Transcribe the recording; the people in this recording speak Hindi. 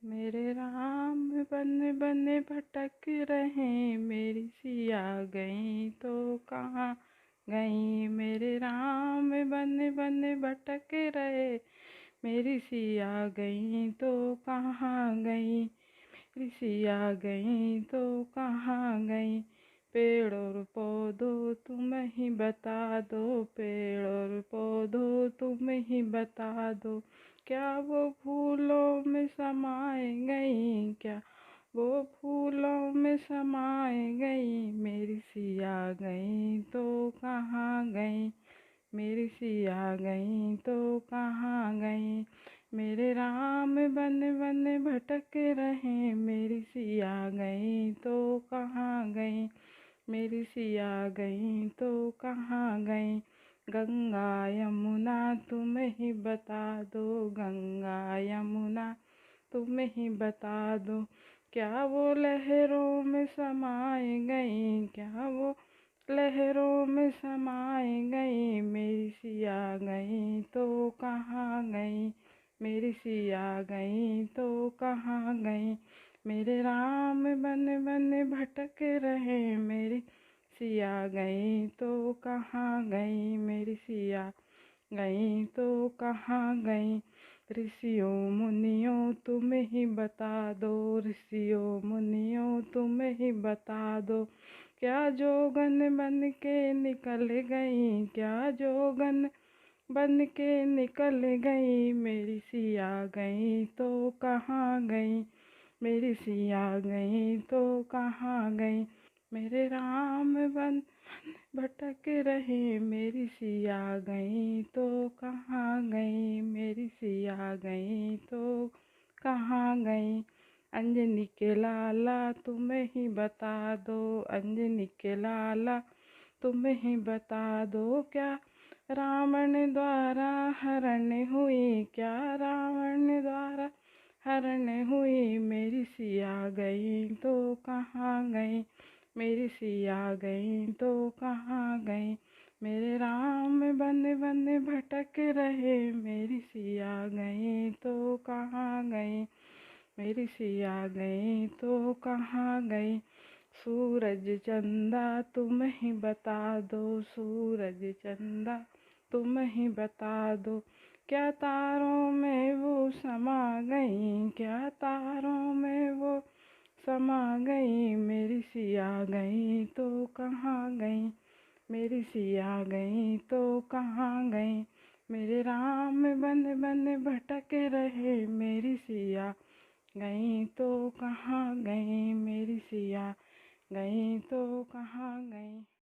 मेरे राम बन बन भटक रहे, मेरी सिया गई तो कहाँ गई। मेरे राम बन बन भटक रहे, मेरी सिया गई तो कहाँ गई। मेरी सिया गई तो कहाँ गई। पेड़ और पौधों तुम ही बता दो, पेड़ और पौधों तुम ही बता दो। क्या वो फूलों में समाए गई, क्या वो फूलों में समाए गई। मेरी सिया गई तो कहाँ गई, मेरी सिया गई तो कहाँ गई। मेरे राम बन बन भटक रहे, मेरी सिया गई तो कहाँ गई। मेरी सिया गई तो कहाँ गई। गंगा यमुना तुम ही बता दो, गंगा यमुना तुम ही बता दो। क्या वो लहरों में समाए गई, क्या वो लहरों में समाए गई। मेरी सिया गई तो कहाँ गई, मेरी सिया गई तो कहाँ गई। मेरे राम बन बन भटक रहे, मेरी सिया गई तो कहाँ गई। मेरी सिया गई तो कहाँ गई। ऋषियों मुनियों तुम ही बता दो, ऋषियों मुनियों तुम ही बता दो। क्या जोगन बन के निकल गई, क्या जोगन बन के निकल गई। मेरी सिया गई तो कहाँ गई, मेरी सिया गई तो कहाँ गई। मेरे राम बन भटक रहे, मेरी सिया गई तो कहाँ गई। मेरी सिया गई तो कहाँ गई। अंजनी के लाला तुम ही बता दो, अंजनी के लाला तुम ही बता दो। क्या रावण द्वारा हरण हुई, क्या रावण द्वारा हरण हुई। मेरी सिया गई तो कहाँ गई, मेरी सिया गई तो कहाँ गई। मेरे राम बन बन भटक रहे, मेरी सिया गई तो कहाँ गई। मेरी सिया गई तो कहाँ गई। सूरज चंदा तुम ही बता दो, सूरज चंदा तुम ही बता दो। क्या तारों में वो समा गई, क्या तारों में वो समा गई। मेरी सिया गई तो कहाँ गई, मेरी सिया गई तो कहाँ गई। मेरे राम बन बन भटक रहे, मेरी सिया गई तो कहाँ गई। मेरी सिया गई तो कहाँ गई।